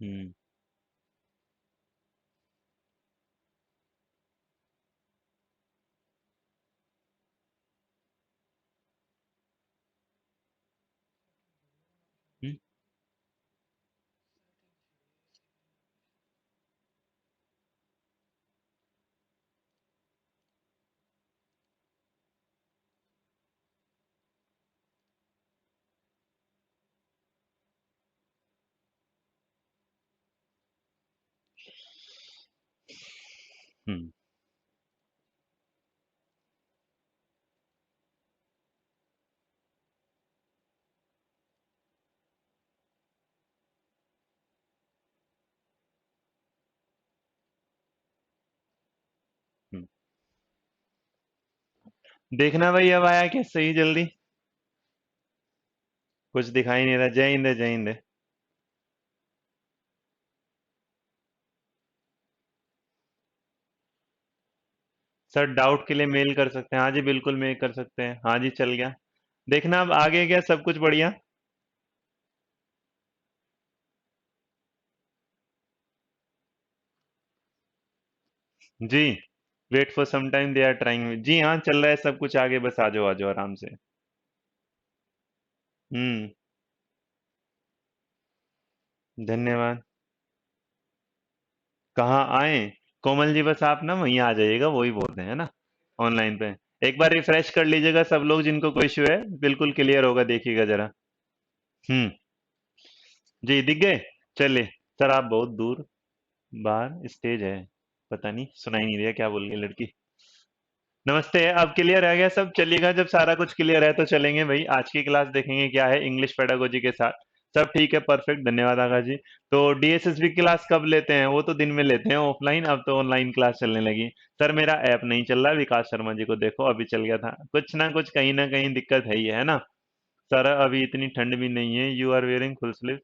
हम्म। हम्म। हम्म। हम्म। देखना भाई अब आया क्या सही जल्दी। कुछ दिखाई नहीं रहा। जय हिंद है, जय हिंद है। सर डाउट के लिए मेल कर सकते हैं। हाँ जी बिल्कुल मेल कर सकते हैं। हाँ जी चल गया। देखना अब आगे क्या सब कुछ बढ़िया। जी। Wait for some time they are trying. जी हाँ चल रहा है सब कुछ आगे, बस आ जाओ आ जाओ आराम से। हम्म। धन्यवाद। कहाँ आए? कोमल जी बस आप ना वहीं आ जाइएगा, वही बोल रहे हैं ना। ऑनलाइन पे एक बार रिफ्रेश कर लीजिएगा सब लोग, जिनको कोई इशू है बिल्कुल क्लियर होगा, देखिएगा जरा। हम्म। जी दिख गए। चलिए। सर आप बहुत दूर बाहर स्टेज है। पता नहीं सुनाई नहीं दिया क्या बोल रही है लड़की। नमस्ते। अब क्लियर है गया सब? चलिएगा जब सारा कुछ क्लियर है तो चलेंगे भाई, आज की क्लास देखेंगे क्या है इंग्लिश पेडागोजी के साथ। सब ठीक है, परफेक्ट, धन्यवाद आगा जी। तो डीएसएसबी क्लास कब लेते हैं? वो तो दिन में लेते हैं ऑफलाइन, अब तो ऑनलाइन क्लास चलने लगी। सर मेरा ऐप नहीं चल रहा, विकास शर्मा जी को देखो अभी चल गया था। कुछ ना कुछ कहीं ना कहीं दिक्कत है ही है ना। सर अभी इतनी ठंड भी नहीं है। You are wearing full sleeve.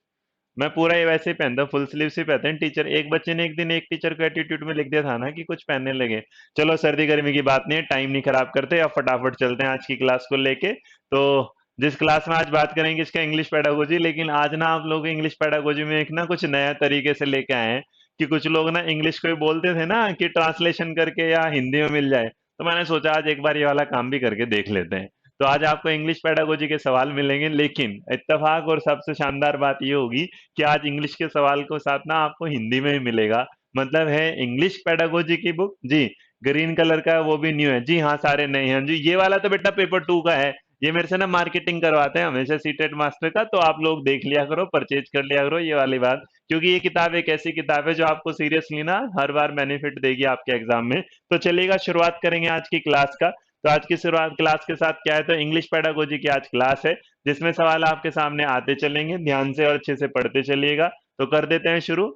मैं पूरा ये वैसे ही पहनता हूँ, फुल स्लीव से पहनते हैं टीचर। एक बच्चे ने एक दिन एक टीचर को एटीट्यूड में लिख दिया था ना कि कुछ पहनने लगे। चलो सर्दी गर्मी की बात नहीं है, टाइम नहीं खराब करते, अब फटाफट चलते हैं आज की क्लास को लेके। तो जिस क्लास में आज बात करेंगे इसका इंग्लिश पेडागोजी, लेकिन आज ना आप लोग इंग्लिश पेडागोजी में एक ना कुछ नया तरीके से लेके आए हैं। कि कुछ लोग ना इंग्लिश को ही बोलते थे ना कि ट्रांसलेशन करके या हिंदी में मिल जाए, तो मैंने सोचा आज एक बार ये वाला काम भी करके देख लेते हैं। तो आज आपको इंग्लिश पेडागोजी के सवाल मिलेंगे, लेकिन इत्तेफाक और सबसे शानदार बात ये होगी कि आज इंग्लिश के सवाल को साथ ना आपको हिंदी में ही मिलेगा। मतलब है इंग्लिश पेडागोजी की बुक जी। ग्रीन कलर का है, वो भी न्यू है जी। हाँ सारे नए हैं जी। ये वाला तो बेटा पेपर 2 का है। ये मेरे से ना मार्केटिंग करवाते हैं हमेशा सीटेट मास्टर का, तो आप लोग देख लिया करो, परचेज कर लिया करो ये वाली बात। क्योंकि ये किताब एक ऐसी किताब है जो आपको सीरियसली ना हर बार बेनिफिट देगी आपके एग्जाम में। तो चलिएगा शुरुआत करेंगे आज की क्लास का। तो आज की शुरुआत क्लास के साथ क्या है, तो इंग्लिश पेडागोजी की आज क्लास है, जिसमें सवाल आपके सामने आते चलेंगे, ध्यान से और अच्छे से पढ़ते चलिएगा। तो कर देते हैं शुरू।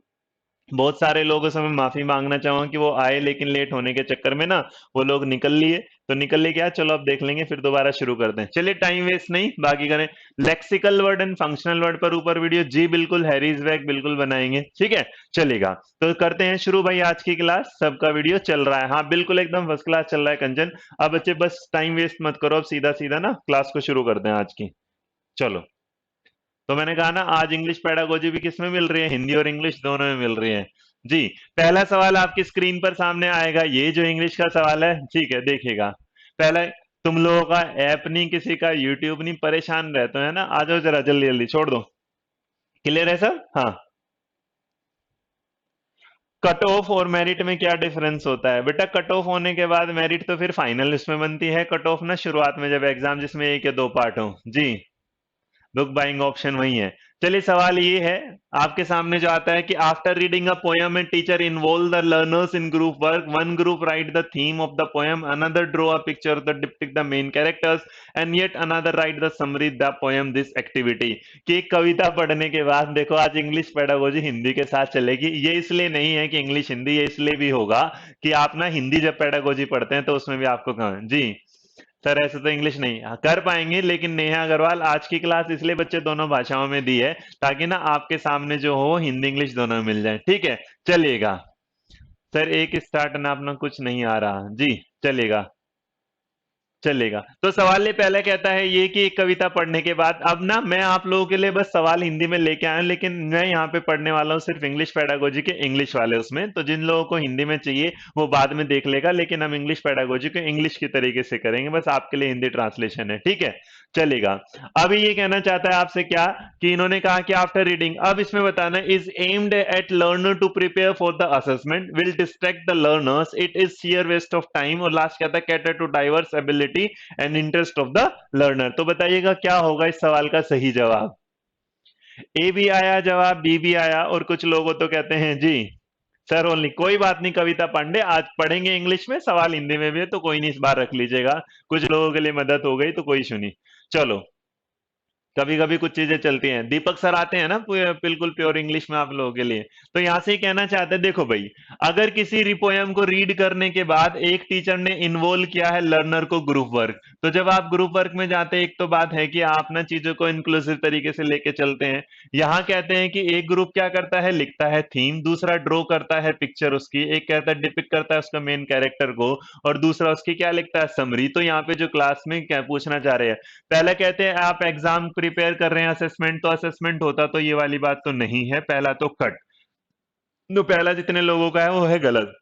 बहुत सारे लोगों से मैं माफी मांगना चाहूंगा कि वो आए लेकिन लेट होने के चक्कर में ना वो लोग निकल लिए। तो निकल लिए क्या, चलो अब देख लेंगे, फिर दोबारा शुरू करते हैं। चलिए टाइम वेस्ट नहीं, बाकी करें। Lexical word and functional word पर ऊपर वीडियो जी बिल्कुल, हैरीज बैग बिल्कुल बनाएंगे, ठीक है। चलेगा। तो करते हैं शुरू भाई आज की क्लास। सबका वीडियो चल रहा है? हाँ बिल्कुल एकदम फर्स्ट क्लास चल रहा है कंचन। अब बच्चे बस टाइम वेस्ट मत करो, अब सीधा सीधा ना क्लास को शुरू करते हैं आज की। चलो। तो मैंने कहा ना आज इंग्लिश पेडागोजी भी किस में मिल रही है, हिंदी और इंग्लिश दोनों में मिल रही है। जी। पहला सवाल आपकी स्क्रीन पर सामने आएगा, ये जो इंग्लिश का सवाल है, ठीक है देखिएगा। पहला, तुम लोगों का ऐप नहीं, किसी का यूट्यूब नहीं, परेशान रहते हैं ना, आ जाओ जरा जल्दी जल्दी, छोड़ दो। क्लियर है सब? हाँ। कट ऑफ और मेरिट में क्या डिफरेंस होता है बेटा? कट ऑफ होने के बाद मेरिट तो फिर फाइनल इसमें बनती है। कट ऑफ ना शुरुआत में जब एग्जाम जिसमें एक या दो पार्ट हो जी। बुक बाइंग ऑप्शन वही है। चलिए सवाल ये है आपके सामने जो आता है कि after reading a poem and teacher involve the learners in group work, one group right the theme of the poem, another draw a picture the depict the main characters, and yet another right the summary the poem this activity. कि एक कविता पढ़ने के बाद देखो आज English pedagogy Hindi के साथ चलेगी। ये इसलिए नहीं है कि इंग्लिश हिंदी, ये इसलिए भी होगा कि आप ना हिंदी जब पेडागोजी पढ़ते हैं तो उसमें भी आपको कहा जी। सर ऐसे तो इंग्लिश नहीं, हाँ, कर पाएंगे, लेकिन नेहा अग्रवाल आज की क्लास इसलिए बच्चे दोनों भाषाओं में दी है ताकि ना आपके सामने जो हो हिंदी इंग्लिश दोनों में मिल जाए, ठीक है। चलिएगा। सर एक स्टार्ट ना अपना कुछ नहीं आ रहा जी। चलिएगा। चलेगा। तो सवाल ये पहले कहता है ये कि एक कविता पढ़ने के बाद, अब ना मैं आप लोगों के लिए बस सवाल हिंदी में लेके आया हूं, लेकिन मैं यहाँ पे पढ़ने वाला हूँ सिर्फ इंग्लिश पेडागोजी के इंग्लिश वाले उसमें, तो जिन लोगों को हिंदी में चाहिए वो बाद में देख लेगा, लेकिन हम इंग्लिश पेडागोजी को इंग्लिश की तरीके से करेंगे, बस आपके लिए हिंदी ट्रांसलेशन है, ठीक है। चलेगा। अभी ये कहना चाहता है आपसे क्या, कि इन्होंने कहा कि आफ्टर रीडिंग, अब इसमें बताना is aimed at learner to prepare for the assessment, will distract the learners, it is sheer waste of time, और लास्ट कहता है cater to diverse ability and interest of the learner. तो बताइएगा क्या होगा इस सवाल का सही जवाब। ए भी आया जवाब, बी भी आया, और कुछ लोग तो कहते हैं जी सर ओनली। कोई बात नहीं कविता पांडे, आज पढ़ेंगे इंग्लिश में, सवाल हिंदी में भी है, तो कोई नहीं, इस बार रख लीजिएगा, कुछ लोगों के लिए मदद हो गई तो कोई सुनी। चलो, कभी कभी कुछ चीजें चलती हैं। दीपक सर आते हैं ना बिल्कुल प्योर इंग्लिश में आप लोगों के लिए। तो यहां से ही कहना चाहते हैं, देखो भाई, अगर किसी रिपोयम को रीड करने के बाद एक टीचर ने इन्वॉल्व किया है लर्नर को ग्रुप वर्क, तो जब आप ग्रुप वर्क में जाते हैं, एक तो बात है कि आप ना चीजों को इंक्लूसिव तरीके से लेके चलते हैं। यहाँ कहते हैं कि एक ग्रुप क्या करता है, लिखता है थीम, दूसरा ड्रॉ करता है पिक्चर उसकी, एक कहता है डिपिक्ट करता है उसका मेन कैरेक्टर को, और दूसरा उसकी क्या लिखता है, समरी। तो यहाँ पे जो क्लास में क्या पूछना चाह रहे हैं, पहले कहते हैं आप एग्जाम प्रिपेयर कर रहे हैं असेसमेंट, तो असेसमेंट होता तो ये वाली बात तो नहीं है, पहला तो कट। तो पहला जितने लोगों का है वो है गलत।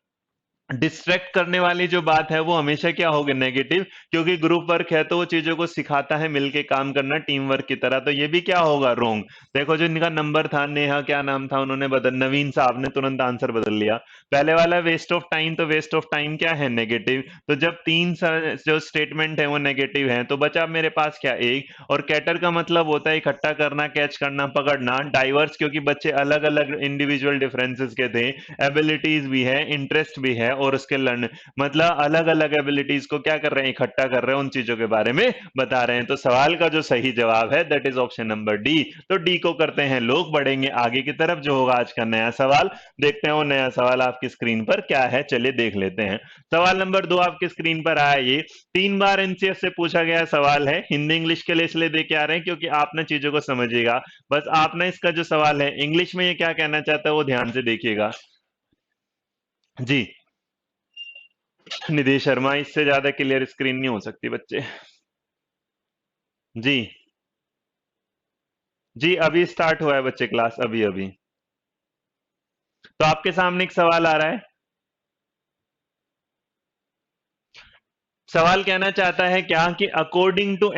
डिस्ट्रैक्ट करने वाली जो बात है वो हमेशा क्या होगी, नेगेटिव, क्योंकि ग्रुप वर्क है तो वो चीजों को सिखाता है मिलके काम करना टीम वर्क की तरह, तो ये भी क्या होगा, रोंग। देखो जो इनका नंबर था, नेहा क्या नाम था, उन्होंने बदल, नवीन साहब ने तुरंत आंसर बदल लिया। पहले वाला वेस्ट ऑफ टाइम, तो वेस्ट ऑफ टाइम क्या है, नेगेटिव, तो जब जो स्टेटमेंट है वो नेगेटिव है, तो बचा मेरे पास क्या, एक। और कैटर का मतलब होता है इकट्ठा करना, कैच करना, पकड़ना। डाइवर्स क्योंकि बच्चे अलग अलग इंडिविजुअल डिफरेंसेस के थे, एबिलिटीज भी है, इंटरेस्ट भी है, और उसके लर्न, मतलब अलग अलग एबिलिटीज को क्या कर रहे हैं, इकट्ठा कर रहे हैं, उन चीजों के बारे में बता रहे हैं। तो सवाल का जो सही जवाब है that is option number D. तो डी को करते हैं लोग, बढ़ेंगे आगे की तरफ, जो होगा आज का नया सवाल। देखते हैं वो नया सवाल आपकी स्क्रीन पर क्या है, चलिए देख लेते हैं। सवाल नंबर 2 आपकी स्क्रीन पर आया, ये 3 बार एनसीएफ से पूछा गया सवाल है, हिंदी इंग्लिश के लिए इसलिए दे के आ रहे हैं क्योंकि आप ना चीजों को समझिएगा। बस आप ना इसका जो सवाल है इंग्लिश में ये क्या कहना चाहता है वो ध्यान से देखिएगा जी। निधि शर्मा, इससे ज्यादा क्लियर स्क्रीन नहीं हो सकती बच्चे। जी। जी अभी स्टार्ट हुआ है बच्चे क्लास, अभी अभी। तो आपके सामने एक सवाल आ रहा है। सवाल कहना चाहता है क्या, कि according to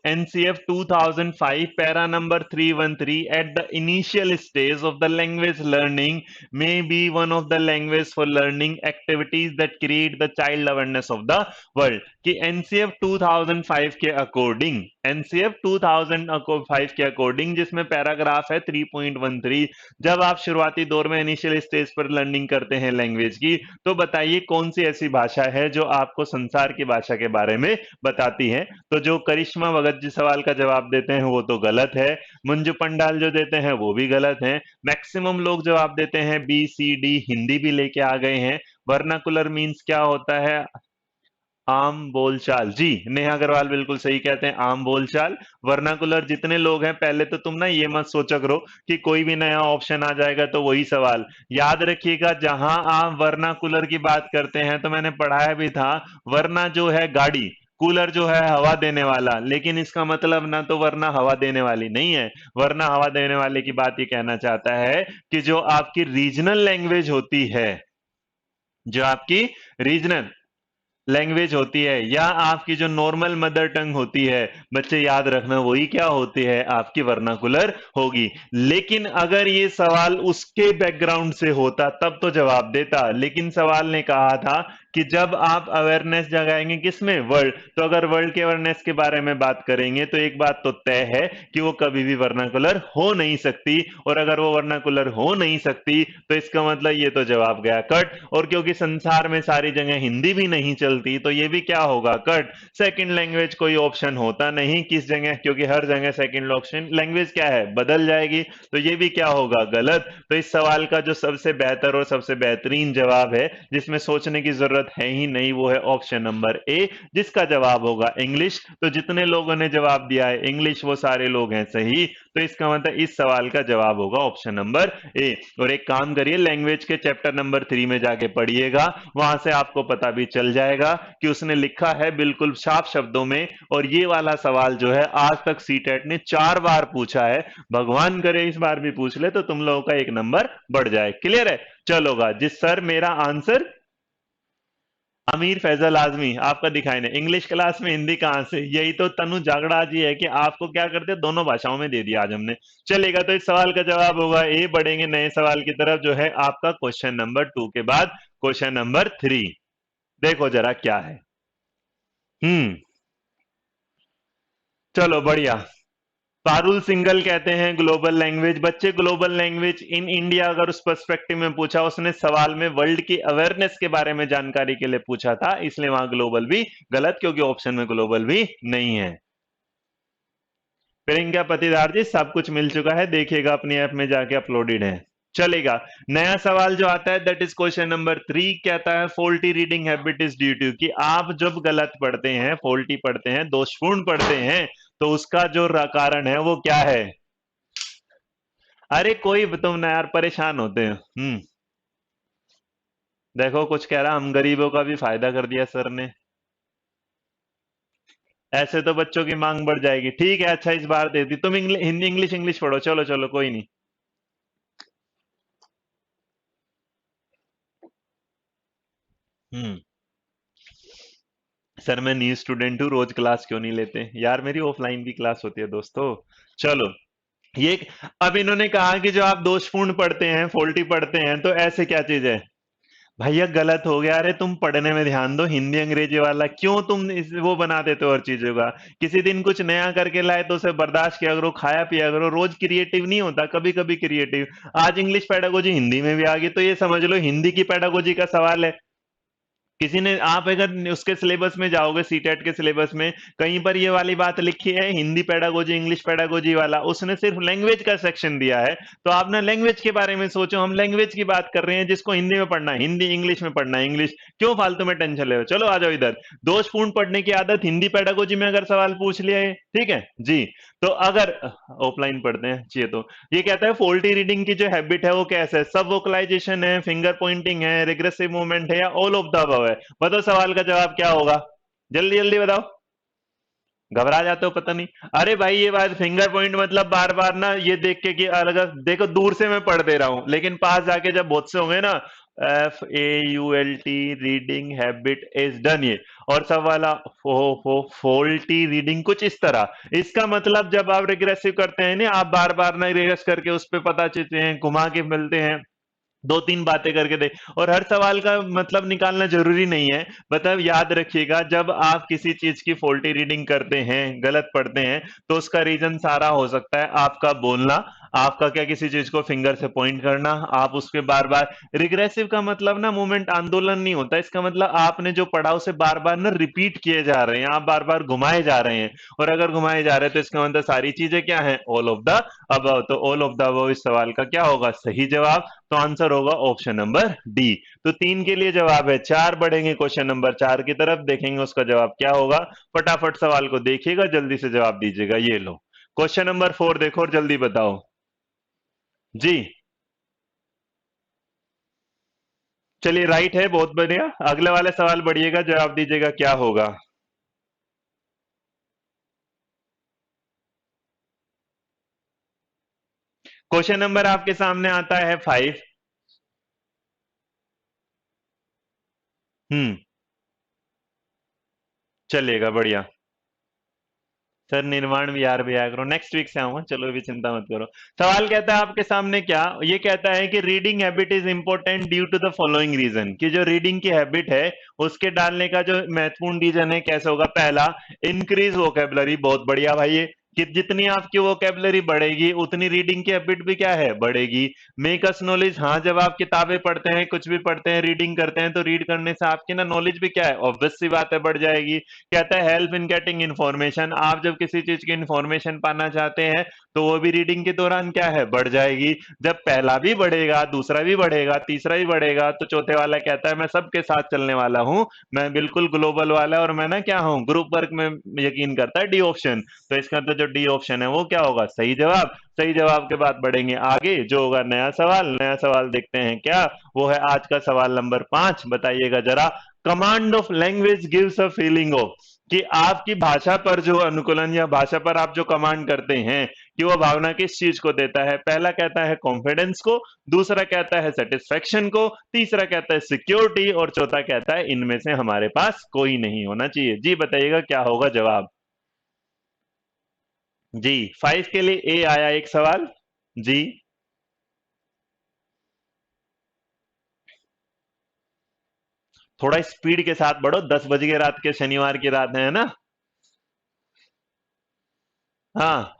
NCF 2005 para number 313, at the initial stage of the language learning may be one of the language for learning activities that create the child awareness of the world. कि एनसीएफ 2005 के according, NCF 2005 के according, जिसमें paragraph है 3.13, जब आप शुरुआती दौर में इनिशियल स्टेज पर लर्निंग करते हैं लैंग्वेज की, तो बताइए कौन सी ऐसी भाषा है जो आपको संसार की भाषा के बारे में बताती है। तो जो करिश्मा भगत जी सवाल का जवाब देते हैं वो तो गलत है, मंजू पंडाल जो देते हैं वो भी गलत है, मैक्सिमम लोग जवाब देते हैं बी सी डी, हिंदी भी लेके आ गए हैं। वर्नाकुलर मीन्स क्या होता है, आम बोलचाल। जी नेहा अग्रवाल बिल्कुल सही कहते हैं, आम बोलचाल। वर्नाकुलर जितने लोग हैं, पहले तो तुम ना ये मत सोचा करो कि कोई भी नया ऑप्शन आ जाएगा तो वही सवाल। याद रखिएगा, जहां आप वर्नाकुलर की बात करते हैं, तो मैंने पढ़ाया भी था, वरना जो है गाड़ी, कूलर जो है हवा देने वाला, लेकिन इसका मतलब ना तो वरना हवा देने वाली नहीं है। वरना हवा देने वाले की बात ये कहना चाहता है कि जो आपकी रीजनल लैंग्वेज होती है, जो आपकी रीजनल लैंग्वेज होती है, या आपकी जो नॉर्मल मदर टंग होती है, बच्चे याद रखना वही क्या होती है, आपकी वर्नाकुलर होगी। लेकिन अगर ये सवाल उसके बैकग्राउंड से होता तब तो जवाब देता, लेकिन सवाल ने कहा था कि जब आप अवेयरनेस जगाएंगे किसमें, वर्ल्ड, तो अगर वर्ल्ड के अवेयरनेस के बारे में बात करेंगे तो एक बात तो तय है कि वो कभी भी वर्नाकुलर हो नहीं सकती, और अगर वो वर्नाकुलर हो नहीं सकती तो इसका मतलब ये तो जवाब गया कट। और क्योंकि संसार में सारी जगह हिंदी भी नहीं चलती, तो ये भी क्या होगा, कट। सेकंड लैंग्वेज कोई ऑप्शन होता नहीं किस जगह, क्योंकि हर जगह सेकंड ऑप्शन लैंग्वेज क्या है, बदल जाएगी, तो ये भी क्या होगा, गलत। तो इस सवाल का जो सबसे बेहतर और सबसे बेहतरीन जवाब है, जिसमें सोचने की जरूरत जरूरत है ही नहीं, वो है ऑप्शन नंबर ए, जिसका जवाब होगा इंग्लिश। तो जितने लोगों ने जवाब दिया है इंग्लिश वो सारे लोग हैं सही, तो इसका मतलब इस सवाल का जवाब होगा ऑप्शन नंबर ए। और एक काम करिए, लैंग्वेज के चैप्टर नंबर 3 में जाके पढ़िएगा, वहां से आपको पता भी चल जाएगा कि उसने लिखा है बिल्कुल साफ शब्दों में। और ये वाला सवाल जो है आज तक सीटेट ने 4 बार पूछा है, भगवान करे इस बार भी पूछ ले तो तुम लोगों का एक नंबर बढ़ जाए। क्लियर है? चलोगा जिस सर मेरा आंसर अमीर फैजल आजमी आपका दिखाई नहीं, इंग्लिश क्लास में हिंदी कहां से, यही तो तनु जागड़ा जी है कि आपको क्या करते दोनों भाषाओं में दे दिया आज हमने। चलेगा, तो इस सवाल का जवाब होगा ए। बढ़ेंगे नए सवाल की तरफ, जो है आपका क्वेश्चन नंबर 2 के बाद क्वेश्चन नंबर 3। देखो जरा क्या है। हम्म, चलो बढ़िया। पारुल सिंगल कहते हैं ग्लोबल लैंग्वेज। बच्चे ग्लोबल लैंग्वेज इन इंडिया अगर उस पर्सपेक्टिव में पूछा, उसने सवाल में वर्ल्ड की अवेयरनेस के बारे में जानकारी के लिए पूछा था, इसलिए वहां ग्लोबल भी गलत, क्योंकि ऑप्शन में ग्लोबल भी नहीं है। प्रियंका पतिदार जी सब कुछ मिल चुका है, देखिएगा अपनी ऐप में जाके, अपलोडेड है। चलेगा, नया सवाल जो आता है दैट इज क्वेश्चन नंबर 3। कहता है faulty reading habit is due to, कि आप जब गलत पढ़ते हैं, फॉल्टी पढ़ते हैं, दोषपूर्ण पढ़ते हैं, तो उसका जो कारण है वो क्या है? अरे कोई तुम ना यार परेशान होते हो। देखो कुछ कह रहा, हम गरीबों का भी फायदा कर दिया सर ने। ऐसे तो बच्चों की मांग बढ़ जाएगी। ठीक है, अच्छा इस बार दे दी तुम, हिंदी इंग्लिश इंग्लिश पढ़ो, चलो चलो कोई नहीं। हम्म, सर मैं न्यू स्टूडेंट हूँ, रोज क्लास क्यों नहीं लेते यार? मेरी ऑफलाइन भी क्लास होती है दोस्तों। चलो, ये अब इन्होंने कहा कि जो आप दोषपूर्ण पढ़ते हैं, फॉल्टी पढ़ते हैं, तो ऐसे क्या चीज है? भैया गलत हो गया। अरे तुम पढ़ने में ध्यान दो, हिंदी अंग्रेजी वाला क्यों तुम वो बना देते हो हर चीजों का? किसी दिन कुछ नया करके लाए तो उसे बर्दाश्त किया करो, खाया पिया करो। रोज क्रिएटिव नहीं होता, कभी कभी क्रिएटिव। आज इंग्लिश पेडागोजी हिंदी में भी आ गई, तो ये समझ लो हिंदी की पेडागोजी का सवाल है। किसी ने, आप अगर उसके सिलेबस में जाओगे, सीटेट के सिलेबस में, कहीं पर ये वाली बात लिखी है हिंदी पेडागोजी इंग्लिश पेडागोजी वाला, उसने सिर्फ लैंग्वेज का सेक्शन दिया है। तो आप ना लैंग्वेज के बारे में सोचो, हम लैंग्वेज की बात कर रहे हैं, जिसको हिंदी में पढ़ना है हिंदी, इंग्लिश में पढ़ना है इंग्लिश। क्यों फालतू में टेंशन ले रहे हो? चलो आ जाओ इधर। दोषपूर्ण पढ़ने की आदत हिंदी पेडागोजी में अगर सवाल पूछ लिया है, ठीक है जी, तो अगर ऑफलाइन पढ़ते हैं चाहिए तो, ये कहता है फॉल्टी रीडिंग की जो हैबिट है वो कैसे है? सब वोकलाइजेशन है, फिंगर पॉइंटिंग है, रिग्रेसिव मूवमेंट है, या ऑल ऑफ द अबव है? बताओ सवाल का जवाब क्या होगा, जल्दी जल्दी बताओ। घबरा जाते हो पता नहीं। अरे भाई ये बात, फिंगर पॉइंट मतलब बार बार ना ये देख के कि अलग, देखो दूर से मैं पढ़ दे रहा हूं, लेकिन पास जाके जब बहुत से होंगे ना, FAULT reading habit is done, ये और सब वाला फॉल्टी रीडिंग कुछ इस तरह। इसका मतलब जब आप रिग्रेसिव करते हैं ना, आप बार बार ना रिग्रेस करके उस पर पता चलते हैं, घुमा के मिलते हैं, दो तीन बातें करके दे, और हर सवाल का मतलब निकालना जरूरी नहीं है। मतलब याद रखिएगा, जब आप किसी चीज की फॉल्टी रीडिंग करते हैं, गलत पढ़ते हैं, तो उसका रीजन सारा हो सकता है आपका बोलना, आपका क्या किसी चीज को फिंगर से पॉइंट करना, आप उसके बार बार, रिग्रेसिव का मतलब ना मूवमेंट, आंदोलन नहीं होता, इसका मतलब आपने जो पढ़ा उसे बार बार ना रिपीट किए जा रहे हैं, आप बार बार घुमाए जा रहे हैं। और अगर घुमाए जा रहे हैं तो इसका मतलब सारी चीजें क्या है? All of the above. तो ऑल ऑफ द अबव इस सवाल का क्या होगा? सही जवाब। तो आंसर होगा ऑप्शन नंबर डी। तो 3 के लिए जवाब है। 4 बढ़ेंगे क्वेश्चन नंबर 4 की तरफ, देखेंगे उसका जवाब क्या होगा। फटाफट सवाल को देखिएगा, जल्दी से जवाब दीजिएगा। ये लो क्वेश्चन नंबर 4 देखो और जल्दी बताओ जी। चलिए राइट है, बहुत बढ़िया। अगले वाले सवाल बढ़िएगा, जवाब दीजिएगा क्या होगा। क्वेश्चन नंबर आपके सामने आता है 5। हम्म, चलिएगा बढ़िया। सर निर्माण विहार भी आया करो, नेक्स्ट वीक से आऊंगा, चलो भी चिंता मत करो। सवाल कहता है आपके सामने क्या, ये कहता है कि reading habit is important due to the following reason, कि जो रीडिंग की हैबिट है उसके डालने का जो महत्वपूर्ण रीजन है कैसे होगा? पहला, इंक्रीज वोकेबलरी, बहुत बढ़िया भाई ये। कि जितनी आपकी वोकेबलरी बढ़ेगी उतनी रीडिंग की हैबिट भी क्या है, बढ़ेगी। मेक अस नॉलेज, हाँ जब आप किताबें पढ़ते हैं, कुछ भी पढ़ते हैं, रीडिंग करते हैं, तो रीड करने से आपकी ना नॉलेज भी क्या है, ऑब्वियस सी बात है बढ़ जाएगी। कहता है हेल्प इन गेटिंग इन्फॉर्मेशन, आप जब किसी चीज की इन्फॉर्मेशन पाना चाहते हैं तो वो भी रीडिंग के दौरान क्या है, बढ़ जाएगी। जब पहला भी बढ़ेगा, दूसरा भी बढ़ेगा, तीसरा भी बढ़ेगा, तो चौथे वाला कहता है मैं सबके साथ चलने वाला हूँ, मैं बिल्कुल ग्लोबल वाला, और मैं ना क्या हूँ, ग्रुप वर्क में यकीन करता है, डी ऑप्शन। तो इसका तो जो डी ऑप्शन है वो क्या होगा, सही जवाब। सही जवाब के बाद बढ़ेंगे आगे, जो होगा नया सवाल। नया सवाल देखते हैं क्या, वो है आज का सवाल नंबर 5। बताइएगा जरा, command of language gives a feeling of, कि आपकी भाषा पर जो अनुकूलन या भाषा पर आप जो कमांड करते हैं, कि वो भावना किस चीज को देता है। पहला कहता है कॉन्फिडेंस को, दूसरा कहता है सेटिस्फेक्शन को, तीसरा कहता है सिक्योरिटी, और चौथा कहता है इनमें से हमारे पास कोई नहीं होना चाहिए। जी बताइएगा क्या होगा जवाब। जी 5 के लिए ए आया एक सवाल। जी थोड़ा स्पीड के साथ बढ़ो, 10 बज के रात के शनिवार की रात है ना। हाँ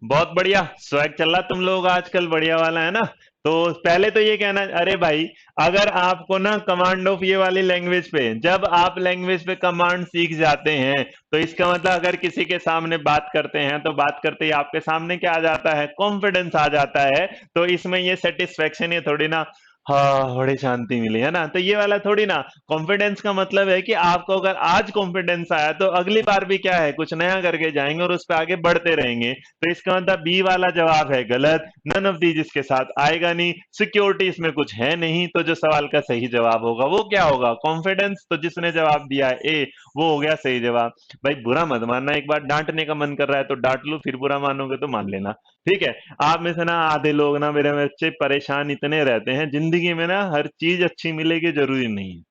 बहुत बढ़िया, स्वैग चल रहा तुम लोग आजकल, बढ़िया वाला है ना। तो पहले तो ये कहना, अरे भाई अगर आपको ना कमांड ऑफ ये वाली लैंग्वेज पे, जब आप लैंग्वेज पे कमांड सीख जाते हैं, तो इसका मतलब अगर किसी के सामने बात करते हैं, तो बात करते ही आपके सामने क्या आ जाता है, कॉन्फिडेंस आ जाता है। तो इसमें ये सेटिस्फेक्शन, ये थोड़ी ना, हाँ बड़ी शांति मिली है ना, तो ये वाला थोड़ी ना। कॉन्फिडेंस का मतलब है कि आपको अगर आज कॉन्फिडेंस आया, तो अगली बार भी क्या है, कुछ नया करके जाएंगे और उस पर आगे बढ़ते रहेंगे। तो इसका मतलब बी वाला जवाब है गलत, नन ऑफ दीज इसके साथ आएगा नहीं। सिक्योरिटी इसमें कुछ है नहीं, तो जो सवाल का सही जवाब होगा वो क्या होगा, कॉन्फिडेंस। तो जिसने जवाब दिया है ए, वो हो गया सही जवाब। भाई बुरा मत मानना, एक बार डांटने का मन कर रहा है तो डांट लो, फिर बुरा मानोगे तो मान लेना। ठीक है। आप में से ना आधे लोग ना, मेरे बच्चे परेशान इतने रहते हैं, जिंदगी में ना हर चीज अच्छी मिलेगी जरूरी नहीं है।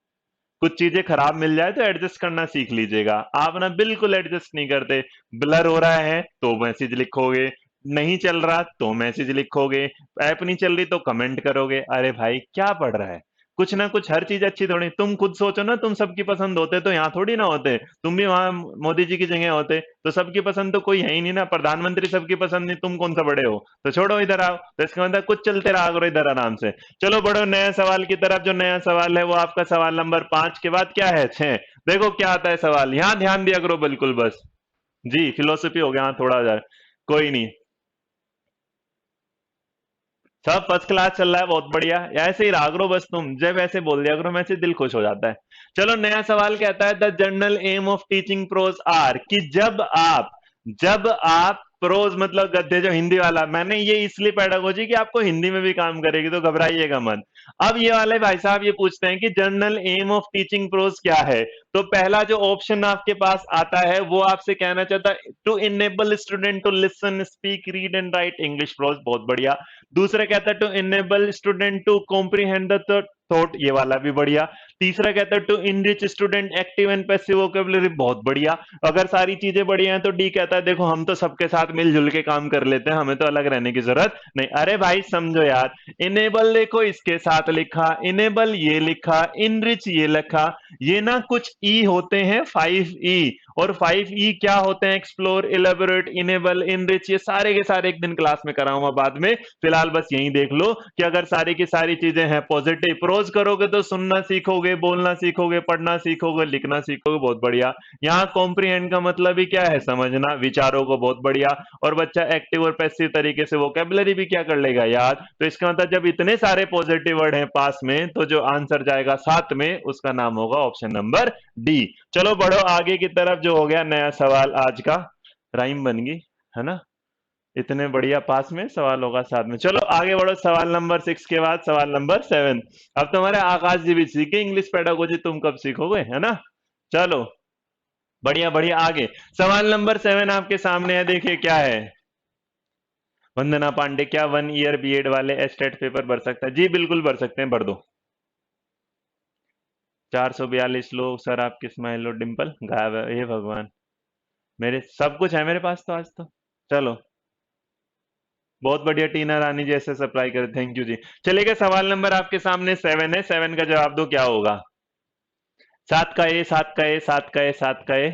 कुछ चीजें खराब मिल जाए तो एडजस्ट करना सीख लीजिएगा। आप ना बिल्कुल एडजस्ट नहीं करते। ब्लर हो रहा है तो मैसेज लिखोगे, नहीं चल रहा तो मैसेज लिखोगे, ऐप नहीं चल रही तो कमेंट करोगे। अरे भाई क्या पढ़ रहा है, कुछ ना कुछ, हर चीज अच्छी थोड़ी। तुम खुद सोचो ना, तुम सबकी पसंद होते तो यहाँ थोड़ी ना होते, तुम भी वहां मोदी जी की जगह होते। तो सबकी पसंद तो कोई है ही नहीं ना, प्रधानमंत्री सबकी पसंद नहीं, तुम कौन सा बड़े हो। तो छोड़ो, इधर आओ। तो इसका मतलब कुछ चलते रहा करो इधर आराम से। चलो बढ़ो नए सवाल की तरफ। जो नया सवाल है वो आपका सवाल नंबर 5 के बाद क्या है, 6। देखो क्या आता है सवाल, यहाँ ध्यान दिया करो बिल्कुल बस। जी फिलोसफी हो गया, हाँ थोड़ा जा, कोई नहीं। सब फर्स्ट क्लास चल रहा है, बहुत बढ़िया। ऐसे ही रहा करो बस, तुम जब ऐसे बोल दिया करो, मैं से दिल खुश हो जाता है। चलो नया सवाल कहता है, the general aim of teaching prose are, कि जब आप प्रोज मतलब गद्य, जो हिंदी वाला, मैंने ये इसलिए पेडागोजी कि आपको हिंदी में भी काम करेगी, तो घबराइएगा मत। अब ये वाले भाई साहब ये पूछते हैं कि general aim of teaching prose क्या है। तो पहला जो ऑप्शन आपके पास आता है, वो आपसे कहना चाहता है to enable student to listen speak read and write English prose, बहुत बढ़िया। दूसरा कहता है to enable student to comprehend the thought, ये वाला भी बढ़िया। तीसरा कहता है to enrich student active and passive vocabulary, बहुत बढ़िया। अगर सारी चीजें बढ़िया हैं तो डी कहता है देखो हम तो सबके साथ मिलजुल के काम कर लेते हैं, हमें तो अलग रहने की जरूरत नहीं। अरे भाई समझो यार, इनेबल देखो इसके साथ लिखा, इनेबल ये लिखा, इनरिच ये लिखा, ये ना कुछ ई होते हैं, 5 ई। और 5 ई क्या होते हैं, एक्सप्लोर, इलेबोरेट, इनेबल, इनरिच, ये सारे के सारे एक दिन क्लास में कराऊंगा बाद में। फिलहाल बस यही देख लो कि अगर सारी की सारी चीजें हैं पॉजिटिव, प्रोज करोगे तो सुनना सीखोगे, बोलना सीखोगे, पढ़ना सीखोगे, लिखना सीखोगे, बहुत बढ़िया। यहाँ कॉम्प्रीहेंड का मतलब ही क्या है, समझना विचारों को, बहुत बढ़िया। और बच्चा एक्टिव और पैसिव तरीके से वोकेबलरी भी क्या कर लेगा, याद। तो इसका मतलब जब इतने सारे पॉजिटिव वर्ड हैं पास में, तो जो आंसर जाएगा साथ में, उसका नाम होगा ऑप्शन नंबर डी। चलो बढ़ो आगे की तरफ, जो हो गया नया सवाल आज का, राइम बन गई है ना। इतने बढ़िया पास में सवाल होगा साथ में। चलो आगे बढ़ो, सवाल नंबर 6 के बाद सवाल नंबर 7। अब तुम्हारे आकाश जी भी सीखे इंग्लिश पेडागोजी, तुम कब सीखोगे, है ना। चलो बढ़िया बढ़िया आगे। सवाल नंबर 7 आपके सामने है, देखिए क्या है। वंदना पांडे क्या 1 ईयर बीएड वाले एस्टेट पेपर भर सकता है, जी बिल्कुल भर सकते हैं, भर दो। 442 लोग सर, आपकी स्माइल और डिंपल गायब है, हे भगवान। मेरे सब कुछ है मेरे पास तो आज तो। चलो बहुत बढ़िया, टीना रानी जैसे सप्लाई करे, थैंक यू जी। चलिएगा सवाल नंबर आपके सामने 7 है, 7 का जवाब दो क्या होगा। सात का ए, सात का ए, सात का ए, सात का ए।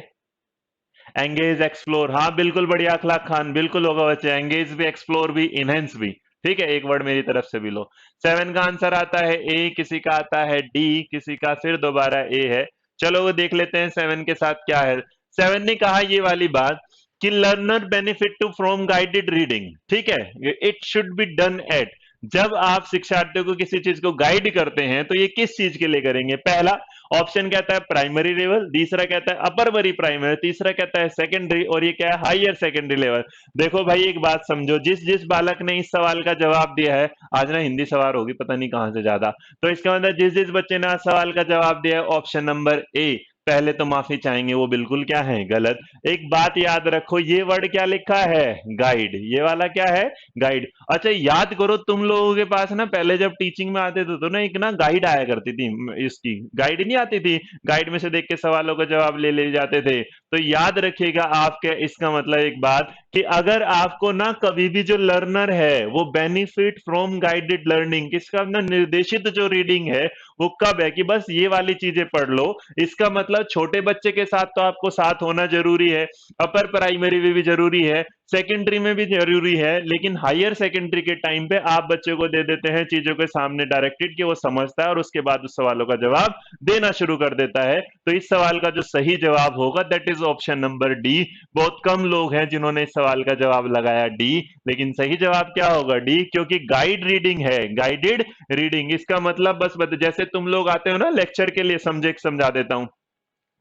एंगेज, एक्सप्लोर, हाँ बिल्कुल बढ़िया अखलाक खान, बिल्कुल होगा बच्चे, एंगेज भी, एक्सप्लोर भी, इनहेंस भी। ठीक है, एक वर्ड मेरी तरफ से भी लो। सेवन का आंसर आता है ए, किसी का आता है डी, किसी का फिर दोबारा ए है। चलो वो देख लेते हैं सेवन के साथ क्या है। सेवन ने कहा ये वाली बात कि learner benefit to from guided reading. ठीक है, it should be done at, जब आप शिक्षार्थियों को किसी चीज को गाइड करते हैं तो ये किस चीज के लिए करेंगे। पहला ऑप्शन कहता है प्राइमरी लेवल, दूसरा कहता है अपर वरी प्राइमरी, तीसरा कहता है सेकेंडरी, और ये क्या है, हायर सेकेंडरी लेवल। देखो भाई एक बात समझो, जिस जिस बालक ने इस सवाल का जवाब दिया है, आज ना हिंदी सवार होगी पता नहीं कहां से ज्यादा, तो इसका मतलब जिस जिस बच्चे ने आज सवाल का जवाब दिया है ऑप्शन नंबर ए, पहले तो माफी चाहेंगे, वो बिल्कुल क्या है, गलत। एक बात याद रखो, ये वर्ड क्या लिखा है, गाइड, ये वाला क्या है, गाइड। अच्छा याद करो, तुम लोगों के पास ना पहले जब टीचिंग में आते थे तो ना एक ना गाइड आया करती थी, इसकी गाइड नहीं आती थी, गाइड में से देख के सवालों का जवाब ले ले जाते थे। तो याद रखिएगा आपके, इसका मतलब एक बात कि अगर आपको ना कभी भी जो लर्नर है वो बेनिफिट फ्रॉम गाइडेड लर्निंग, किसका ना निर्देशित जो रीडिंग है वो कब है कि बस ये वाली चीजें पढ़ लो, इसका मतलब छोटे बच्चे के साथ तो आपको साथ होना जरूरी है, अपर प्राइमरी में भी जरूरी है, सेकेंडरी में भी जरूरी है, लेकिन हायर सेकेंडरी के टाइम पे आप बच्चे को दे देते हैं चीजों के सामने डायरेक्टेड कि वो समझता है और उसके बाद उस सवालों का जवाब देना शुरू कर देता है। तो इस सवाल का जो सही जवाब होगा that is option number D. बहुत कम लोग हैं जिन्होंने इस सवाल का जवाब लगाया डी, लेकिन सही जवाब क्या होगा, डी, क्योंकि गाइड रीडिंग है, गाइडेड रीडिंग। इसका मतलब बस जैसे तुम लोग आते हो ना लेक्चर के लिए, समझा देता हूं।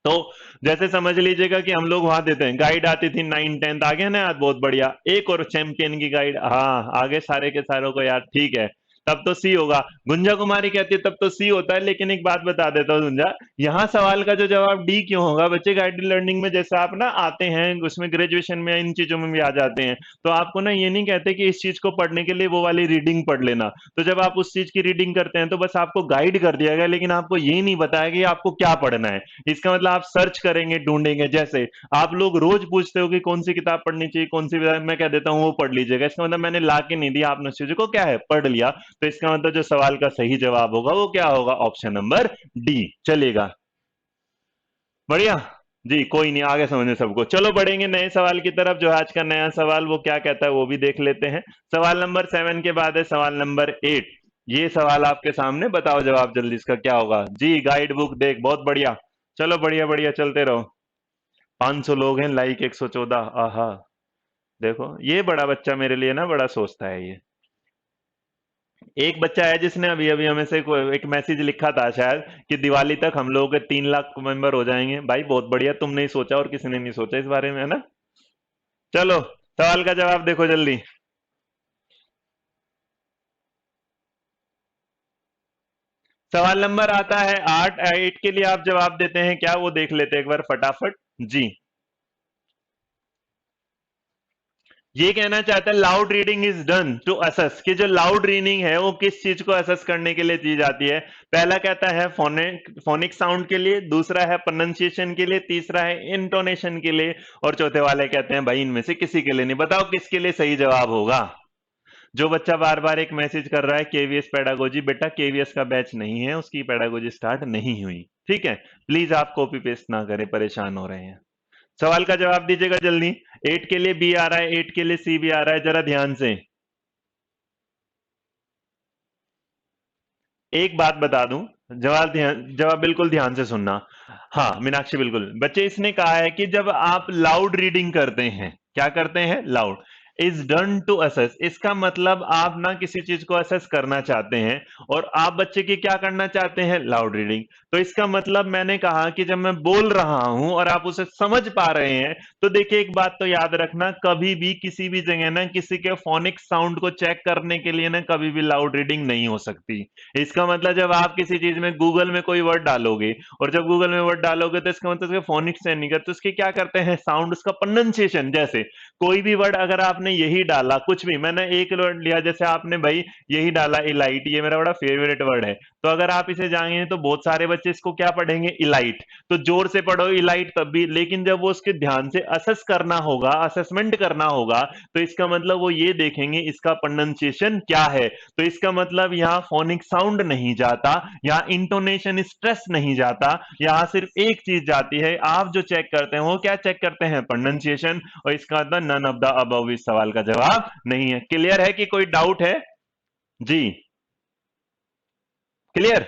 तो जैसे समझ लीजिएगा कि हम लोग वहां देते हैं, गाइड आती थी 9 10 आ गया ना याद, बहुत बढ़िया, एक और चैंपियन की गाइड, हाँ आगे सारे के सारों को याद, ठीक है, तब तो सी होगा। गुंजा कुमारी कहती है तब तो सी होता है, लेकिन एक बात बता देता हूँ गुंजा, यहाँ सवाल का जो जवाब डी क्यों होगा बच्चे, गाइडेड लर्निंग में जैसे आप ना आते हैं उसमें ग्रेजुएशन में इन चीजों में भी आ जाते हैं, तो आपको ना ये नहीं कहते कि इस चीज को पढ़ने के लिए वो वाली रीडिंग पढ़ लेना, तो जब आप उस चीज की रीडिंग करते हैं तो बस आपको गाइड कर दिया गया, लेकिन आपको ये नहीं बताया कि आपको क्या पढ़ना है। इसका मतलब आप सर्च करेंगे, ढूंढेंगे, जैसे आप लोग रोज पूछते हो कि कौन सी किताब पढ़नी चाहिए, कौन सी किताब, मैं कह देता हूँ वो पढ़ लीजिएगा, इसका मतलब मैंने ला के नहीं दिया, आपने उस चीज को क्या है पढ़ लिया। तो इसका मतलब जो सवाल का सही जवाब होगा वो क्या होगा, ऑप्शन नंबर डी, चलेगा, बढ़िया। जी कोई नहीं, आगे समझे सबको, चलो बढ़ेंगे नए सवाल की तरफ, जो आज का नया सवाल वो क्या कहता है वो भी देख लेते हैं। सवाल नंबर 7 के बाद है सवाल नंबर 8। ये सवाल आपके सामने, बताओ जवाब जल्दी इसका क्या होगा जी, गाइड बुक देख, बहुत बढ़िया। चलो बढ़िया बढ़िया चलते रहो। 500 लोग हैं, लाइक 114, आहा। देखो ये बड़ा बच्चा मेरे लिए ना बड़ा सोचता है ये। एक बच्चा है जिसने अभी अभी हमें से एक मैसेज लिखा था शायद कि दिवाली तक हम लोगों के 3 लाख मेंबर हो जाएंगे। भाई बहुत बढ़िया, तुमने ही सोचा और किसी ने नहीं सोचा इस बारे में, है ना। चलो सवाल का जवाब देखो जल्दी। सवाल नंबर आता है 8, 8 के लिए आप जवाब देते हैं क्या, वो देख लेते हैं एक बार फटाफट। जी, ये कहना चाहता है loud reading is done to assess, कि जो लाउड रीडिंग है वो किस चीज को असेस करने के लिए की जाती है। पहला कहता है फोनिक साउंड के लिए, दूसरा है प्रोनाउंसिएशन के लिए, तीसरा है इंटोनेशन के लिए, और चौथे वाले कहते हैं भाई इनमें से किसी के लिए नहीं। बताओ किसके लिए सही जवाब होगा। जो बच्चा बार बार एक मैसेज कर रहा है केवीएस पेडागोजी, बेटा केवीएस का बैच नहीं है, उसकी पेडागोजी स्टार्ट नहीं हुई, ठीक है, प्लीज आप कॉपी पेस्ट ना करें, परेशान हो रहे हैं। सवाल का जवाब दीजिएगा जल्दी। 8 के लिए बी आ रहा है, 8 के लिए सी भी आ रहा है, जरा ध्यान से। एक बात बता दूं, जवाब बिल्कुल ध्यान से सुनना। हाँ मीनाक्षी बिल्कुल, बच्चे इसने कहा है कि जब आप लाउड रीडिंग करते हैं, क्या करते हैं, loud, is done to assess, इसका मतलब आप ना किसी चीज को असेस करना चाहते हैं और आप बच्चे की क्या करना चाहते हैं, लाउड रीडिंग। तो इसका मतलब मैंने कहा कि जब मैं बोल रहा हूं और आप उसे समझ पा रहे हैं, तो देखिए एक बात तो याद रखना, कभी भी किसी भी जगह ना किसी के फोनिक साउंड को चेक करने के लिए ना कभी भी लाउड रीडिंग नहीं हो सकती। इसका मतलब जब आप किसी चीज में गूगल में कोई वर्ड डालोगे, और जब गूगल में वर्ड डालोगे तो इसका मतलब फोनिक्स से नहीं करते, उसके क्या करते हैं, साउंड, उसका प्रोनाउंसिएशन, जैसे कोई भी वर्ड अगर आपने आपने यही डाला, कुछ भी मैंने एक वर्ड लिया, जैसे आपने भाई यही डाला इलाइट, ये मेरा बड़ा फेवरेट वर्ड है, तो अगर आप इसे जाएंगे तो बहुत सारे बच्चे इसको क्या पढ़ेंगे, इलाइट, तो जोर से पढ़ो इलाइट तब भी, लेकिन जब वो उसके ध्यान से असेस करना होगा, असेसमेंट करना होगा, तो इसका मतलब वो ये देखेंगे इसका प्रोनंसिएशन क्या है, तो इसका मतलब यहाँ फोनिक साउंड नहीं जाता, यहाँ इंटोनेशन स्ट्रेस नहीं जाता, यहाँ सिर्फ एक चीज जाती है, आप जो चेक करते हैं वो क्या चेक करते हैं, प्रोनंसिएशन, और इसका मतलब नन ऑफ द अबव इस सवाल का जवाब नहीं है। क्लियर है कि कोई डाउट है जी? क्लियर?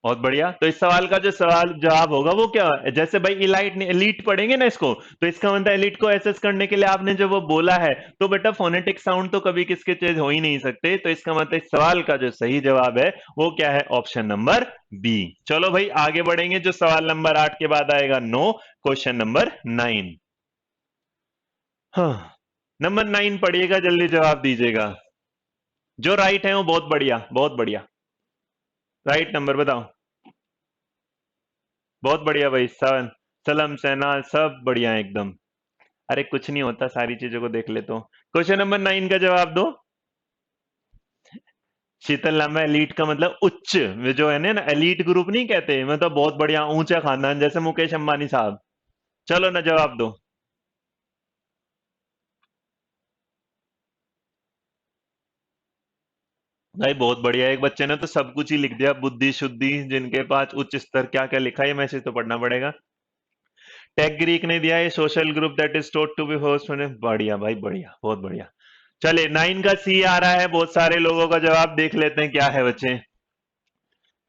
बहुत बढ़िया। तो इस सवाल का जो सवाल जवाब होगा वो क्या है, जैसे भाई इलाइट ने एलीट पढ़ेंगे ना इसको, तो इसका मतलब एलीट को एसेस करने के लिए आपने जो वो बोला है, तो बेटा फोनेटिक साउंड तो कभी किसके चेंज हो ही नहीं सकते, तो इसका मतलब इस सवाल का जो सही जवाब है वो क्या है, ऑप्शन नंबर बी। चलो भाई आगे बढ़ेंगे, जो सवाल नंबर 8 के बाद आएगा नो, क्वेश्चन नंबर 9। हाँ, नंबर 9 पढ़िएगा, जल्दी जवाब दीजिएगा। जो राइट है वो बहुत बढ़िया, बहुत बढ़िया। राइट नंबर बताओ। बहुत बढ़िया भाई, सन, सलम, सेना, सब बढ़िया है एकदम। अरे कुछ नहीं होता, सारी चीजों को देख ले तो। क्वेश्चन नंबर 9 का जवाब दो। शीतल लांबा एलीट का मतलब उच्च, वे जो है ना एलीट ग्रुप नहीं कहते, मतलब बहुत बढ़िया ऊंचा खानदान, जैसे मुकेश अंबानी साहब। चलो ना जवाब दो। भाई बहुत बढ़िया, एक बच्चे ने तो सब कुछ ही लिख दिया, बुद्धि शुद्धि जिनके पास उच्च स्तर, क्या क्या लिखा है ये मैसेज तो पढ़ना पड़ेगा। टेक ग्रीक ने दिया है social group that is taught to be host, बढ़िया भाई बढ़िया, बहुत बढ़िया। चले 9 का सी आ रहा है, बहुत सारे लोगों का जवाब देख लेते हैं क्या है बच्चे।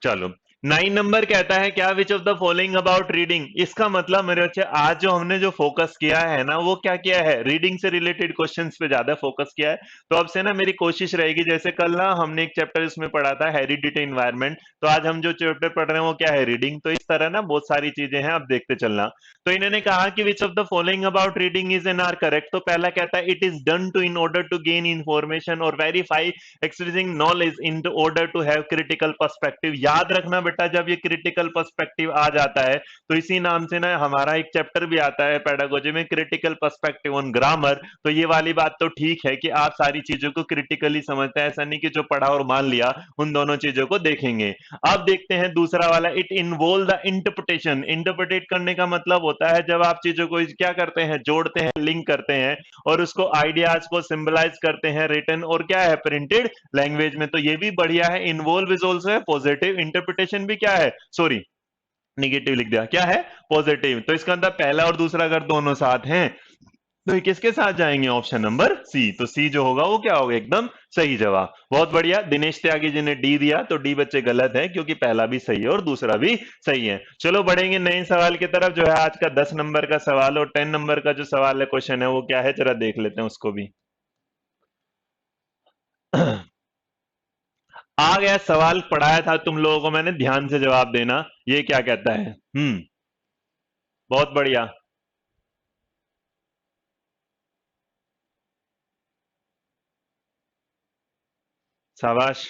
चलो 9 नंबर कहता है क्या, विच of the following about reading, इसका मतलब मेरे बच्चे आज जो हमने जो फोकस किया है ना वो क्या किया है, रीडिंग से रिलेटेड क्वेश्चंस पे ज्यादा फोकस किया है। तो अब से ना मेरी कोशिश रहेगी, जैसे कल ना हमने एक चैप्टर इसमें पढ़ा था हेरिडिटी इन्वायरमेंट, तो आज हम जो चैप्टर पढ़ रहे हैं वो क्या है, रीडिंग, तो इस तरह ना बहुत सारी चीजें हैं, अब देखते चलना। तो इन्होंने कहा कि which of the following about reading is an are correct, तो पहला कहता है it is done to in order to gain information और verify expressing knowledge in order to have critical perspective. याद रखना बेटा, जब ये क्रिटिकल पर्सपेक्टिव आ जाता है तो इसी नाम से ना हमारा एक चैप्टर भी आता है पेडागोजी में, क्रिटिकल पर्सपेक्टिव ऑन ग्रामर। तो ये वाली बात तो ठीक है कि आप सारी चीजों को क्रिटिकली समझते हैं, ऐसा नहीं कि जो पढ़ा और मान लिया, उन दोनों चीजों को देखेंगे। अब देखते हैं दूसरा वाला, it involve the interpretation, interpret करने का मतलब होता है जब आप चीजों को क्या करते हैं, जोड़ते हैं, लिंक करते हैं, और उसको आइडियाज को सिंबलाइज करते हैं रिटन और क्या है प्रिंटेड लैंग्वेज में, तो ये भी बढ़िया है। इन्वॉल्व इज ऑल्सो है पॉजिटिव, इंटरप्रिटेशन भी क्या है, सॉरी निगेटिव लिख दिया, क्या है पॉजिटिव, तो इसका अंदर पहला और दूसरा अगर दोनों साथ हैं तो ये किसके साथ जाएंगे, ऑप्शन नंबर सी, तो सी जो होगा वो क्या होगा, एकदम सही जवाब। बहुत बढ़िया, दिनेश त्यागी जी ने डी दिया, तो डी बच्चे गलत है क्योंकि पहला भी सही है और दूसरा भी सही है। चलो बढ़ेंगे नए सवाल की तरफ, जो है आज का 10 नंबर का सवाल और 10 नंबर का जो सवाल है, क्वेश्चन है वो क्या है, जरा देख लेते हैं उसको भी। आ गया सवाल, पढ़ाया था तुम लोगों को मैंने, ध्यान से जवाब देना, ये क्या कहता है। बहुत बढ़िया। शाबाश।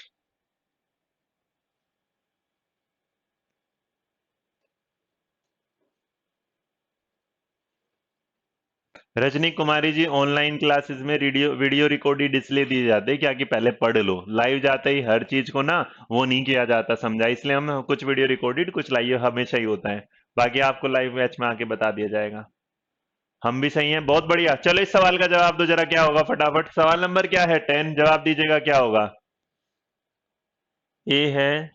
रजनी कुमारी जी, ऑनलाइन क्लासेस में वीडियो वीडियो रिकॉर्डेड इसलिए दिए जाते हैं क्या कि पहले पढ़ लो, लाइव जाते ही हर चीज को ना वो नहीं किया जाता, समझा, इसलिए हम कुछ वीडियो रिकॉर्डेड कुछ लाइव हमेशा ही होता है, बाकी आपको लाइव मैच में आके बता दिया जाएगा। हम भी सही हैं, बहुत बढ़िया। चलो इस सवाल का जवाब दो जरा, क्या होगा फटाफट, सवाल नंबर क्या है, 10, जवाब दीजिएगा क्या होगा। ए है,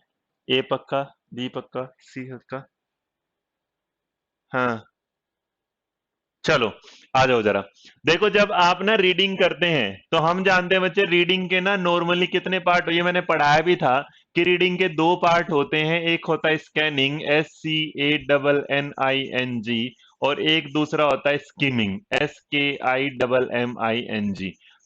ए पक्का, बी पक्का, सी पक्का। हाँ, चलो आ जाओ जरा। देखो जब आप ना रीडिंग करते हैं तो हम जानते हैं बच्चे, रीडिंग के ना नॉर्मली कितने पार्ट, ये मैंने पढ़ाया भी था कि रीडिंग के दो पार्ट होते हैं, एक होता है स्कैनिंग, SCANNING, और एक दूसरा होता है स्कीमिंग, SKIMMING।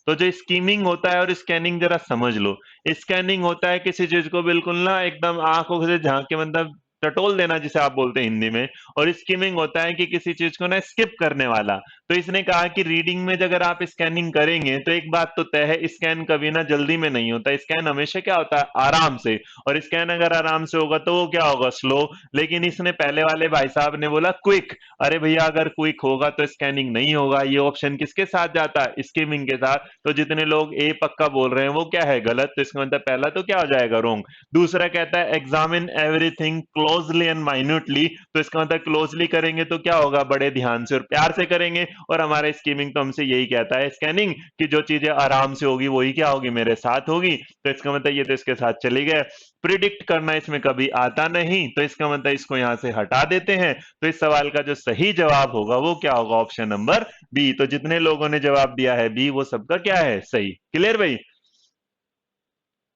तो जो स्कीमिंग होता है और स्कैनिंग जरा समझ लो। स्कैनिंग होता है किसी चीज को बिल्कुल ना एकदम आंखों से झांक के, मतलब टटोल देना जिसे आप बोलते हैं हिंदी में, और स्किमिंग होता है कि किसी चीज को ना स्किप करने वाला। तो इसने कहा कि रीडिंग में अगर आप स्कैनिंग करेंगे तो एक बात तो तय है, स्कैन कभी ना जल्दी में नहीं होता, स्कैन हमेशा क्या होता है, आराम से। और स्कैन अगर आराम से होगा तो वो क्या होगा, स्लो। लेकिन इसने पहले वाले भाई साहब ने बोला क्विक। अरे भैया अगर क्विक होगा तो स्कैनिंग नहीं होगा, ये ऑप्शन किसके साथ जाता है, स्किमिंग के साथ। तो जितने लोग ए पक्का बोल रहे हैं वो क्या है, गलत। तो इसका मतलब पहला तो क्या हो जाएगा, रोंग। दूसरा कहता है examine everything closely and minutely. तो इसका मतलब क्लोजली करेंगे तो क्या होगा, बड़े ध्यान से और प्यार से करेंगे। और हमारा स्कीमिंग तो हमसे यही कहता है, स्कैनिंग, कि जो चीजें आराम से होगी वही क्या होगी, मेरे साथ होगी। तो इसका मतलब ये तो इसके साथ चली गए। प्रिडिक्ट करना इसमें कभी आता नहीं, तो इसका मतलब इसको यहां से हटा देते हैं। तो इस सवाल का जो सही जवाब होगा वो क्या होगा, ऑप्शन नंबर बी। तो जितने लोगों ने जवाब दिया है बी, वो सबका क्या है, सही। क्लियर भाई।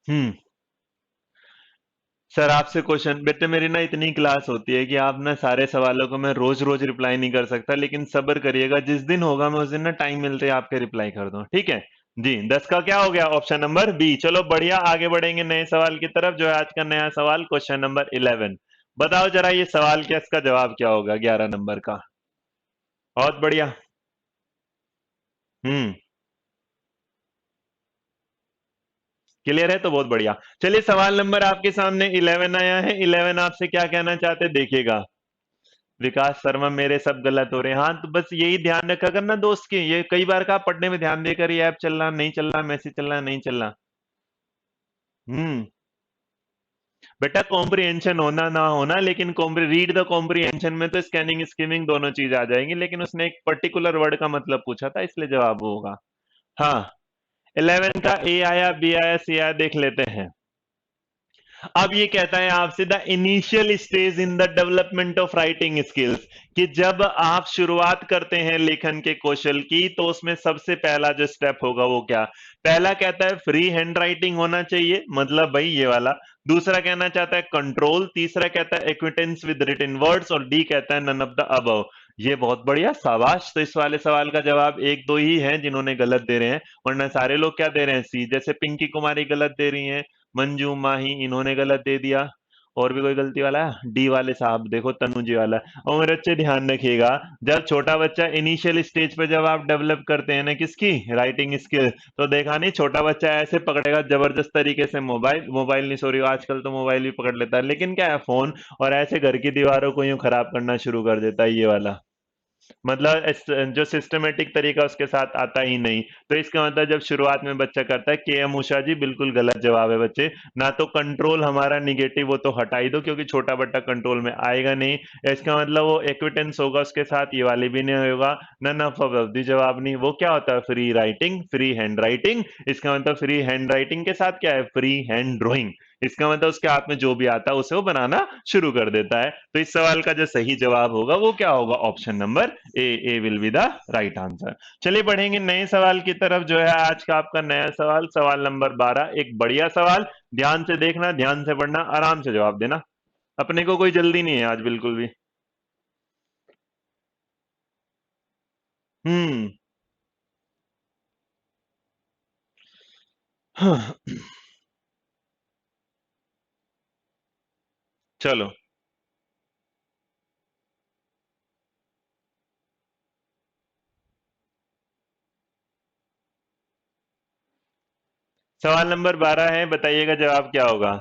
हम्म। सर आपसे क्वेश्चन, बेटे मेरी ना इतनी क्लास होती है कि आप ना सारे सवालों को मैं रोज रोज रिप्लाई नहीं कर सकता, लेकिन सब्र करिएगा, जिस दिन होगा मैं उस दिन ना टाइम मिलते ही आपके रिप्लाई कर दूं, ठीक है। जी 10 का क्या हो गया, ऑप्शन नंबर बी। चलो बढ़िया, आगे बढ़ेंगे नए सवाल की तरफ, जो है आज का नया सवाल, क्वेश्चन नंबर 11। बताओ जरा ये सवाल क्या, इसका जवाब क्या होगा 11 नंबर का। बहुत बढ़िया। हम्म। क्लियर है, तो बहुत बढ़िया। चलिए सवाल नंबर आपके सामने 11 आया है। 11 आपसे क्या कहना चाहते हैं, देखिएगा। विकास शर्मा मेरे सब गलत हो रहे हैं, हाँ तो बस यही ध्यान रखा करना दोस्त की, ये कई बार कहा पढ़ने में ध्यान देकर ये ऐप चल रहा नहीं चल रहा, मैसेज चल रहा नहीं चल रहा। हम्म। बेटा कॉम्प्रिहेंशन होना ना होना, लेकिन रीड द कॉम्प्रिहेंशन में तो स्कैनिंग स्कीमिंग दोनों चीज आ जाएंगी, लेकिन उसने एक पर्टिकुलर वर्ड का मतलब पूछा था, इसलिए जवाब होगा। हाँ। 11 का ए आया, बी आया, सी आया, देख लेते हैं। अब ये कहता है आपसे the initial stage in the development of writing skills, कि जब आप शुरुआत करते हैं लेखन के कौशल की, तो उसमें सबसे पहला जो स्टेप होगा वो क्या। पहला कहता है फ्री हैंड राइटिंग होना चाहिए, मतलब भाई ये वाला। दूसरा कहना चाहता है कंट्रोल। तीसरा कहता है एक्विटेंस विद रिटन वर्ड्स। और डी कहता है नन ऑफ द अबव। ये बहुत बढ़िया, शाबाश। तो इस वाले सवाल का जवाब एक दो ही है जिन्होंने गलत दे रहे हैं, वरना सारे लोग क्या दे रहे हैं, सी। जैसे पिंकी कुमारी गलत दे रही हैं, मंजू माही इन्होंने गलत दे दिया। और भी कोई गलती वाला है, डी वाले साहब देखो, तनु जी वाला। और मेरे अच्छे ध्यान रखिएगा, जब छोटा बच्चा इनिशियल स्टेज पे जब आप डेवलप करते हैं ना किसकी, राइटिंग स्किल, तो देखा नहीं छोटा बच्चा ऐसे पकड़ेगा जबरदस्त तरीके से, मोबाइल मोबाइल नहीं सॉरी, आजकल तो मोबाइल भी पकड़ लेता है, लेकिन क्या है, फोन। और ऐसे घर की दीवारों को यूं खराब करना शुरू कर देता है ये वाला। मतलब जो सिस्टमेटिक तरीका उसके साथ आता ही नहीं। तो इसका मतलब जब शुरुआत में बच्चा करता है, के एम उषा जी बिल्कुल गलत जवाब है बच्चे। ना तो कंट्रोल हमारा निगेटिव, वो तो हटा ही दो, क्योंकि छोटा बट्टा कंट्रोल में आएगा नहीं। इसका मतलब वो एक्विटेंस होगा उसके साथ, ये वाली भी नहीं होगा। नन ऑफ अबव जवाब नहीं, वो क्या होता है, free writing, free hand writing. इसका मतलब फ्री हैंड राइटिंग के साथ क्या है, फ्री हैंड ड्राइंग। इसका मतलब उसके हाथ में जो भी आता है उसे वो बनाना शुरू कर देता है। तो इस सवाल का जो सही जवाब होगा वो क्या होगा, option number A. A will be the right answer. चलिए बढ़ेंगे नए सवाल की तरफ, जो है आज का आपका नया सवाल, सवाल नंबर 12। एक बढ़िया सवाल, ध्यान से देखना, ध्यान से पढ़ना, आराम से जवाब देना। अपने को कोई जल्दी नहीं है आज बिल्कुल भी। हम्म। हाँ, चलो सवाल नंबर 12 है, बताइएगा जवाब क्या होगा।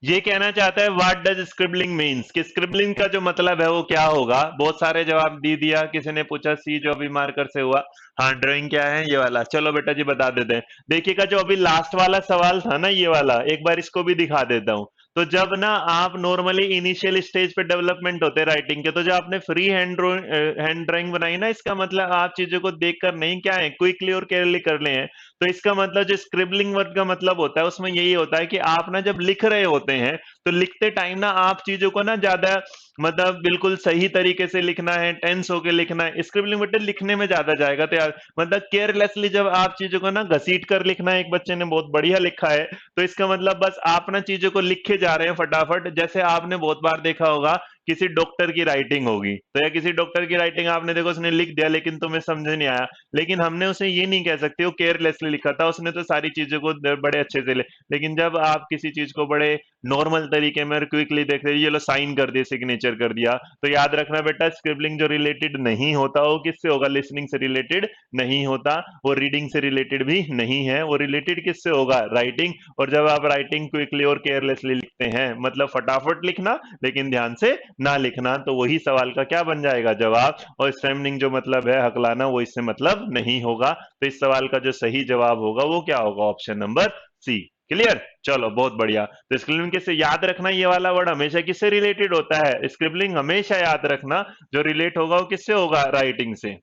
ये कहना चाहता है व्हाट डज स्क्रिबलिंग मीन्स, कि स्क्रिबलिंग का जो मतलब है वो क्या होगा। बहुत सारे जवाब दे दिया, किसी ने पूछा सी, जो अभी मार्कर से हुआ। हाँ ड्राइंग क्या है, ये वाला। चलो बेटा जी बता देते हैं। देखिएगा जो अभी लास्ट वाला सवाल था ना, ये वाला एक बार इसको भी दिखा देता हूं। तो जब ना आप नॉर्मली इनिशियल स्टेज पे डेवलपमेंट होते हैं राइटिंग के, तो जो आपने फ्री हैंड ड्राइंग बनाई ना, इसका मतलब आप चीजों को देखकर नहीं, क्या है, क्विकली और केयरली कर ले हैं। तो इसका मतलब जो स्क्रिबलिंग वर्ड का मतलब होता है उसमें यही होता है कि आप ना जब लिख रहे होते हैं, तो लिखते टाइम ना आप चीजों को ना ज्यादा, मतलब बिल्कुल सही तरीके से लिखना है, टेंस होके लिखना है। स्क्रिबलिंग वर्ड लिखने में ज्यादा जाएगा, तो यार मतलब केयरलेसली जब आप चीजों को ना घसीट कर लिखना है, एक बच्चे ने बहुत बढ़िया लिखा है। तो इसका मतलब बस आप ना चीजों को लिखे जा रहे हैं फटाफट, जैसे आपने बहुत बार देखा होगा किसी डॉक्टर की राइटिंग होगी, तो या किसी डॉक्टर की राइटिंग आपने देखो उसने लिख दिया लेकिन तुम्हें समझ नहीं आया, लेकिन हमने उसे ये नहीं कह सकते वो केयरलेसली लिखा था, उसने तो सारी चीजों को बड़े अच्छे से लेकिन जब आप किसी चीज को बड़े नॉर्मल तरीके में क्विकली देखते ये लो साइन कर दिया, सिग्नेचर कर दिया, तो याद रखना बेटा स्क्रिबलिंग जो रिलेटेड नहीं होता वो किससे होगा, लिसनिंग से रिलेटेड नहीं होता, वो रीडिंग से रिलेटेड भी नहीं है, वो रिलेटेड किससे होगा, राइटिंग। और जब आप राइटिंग क्विकली और केयरलेसली लिखते हैं मतलब फटाफट लिखना लेकिन ध्यान से ना लिखना, तो वही सवाल का क्या बन जाएगा, जवाब। और स्टेमनिंग जो मतलब है हकलाना, वो इससे मतलब नहीं होगा। तो इस सवाल का जो सही जवाब होगा वो क्या होगा, ऑप्शन नंबर सी। क्लियर, चलो बहुत बढ़िया। तो स्क्रिबलिंग किससे याद रखना, ये वाला वर्ड हमेशा किससे रिलेटेड होता है, स्क्रिबलिंग हमेशा याद रखना जो रिलेट होगा वो किससे होगा, राइटिंग से।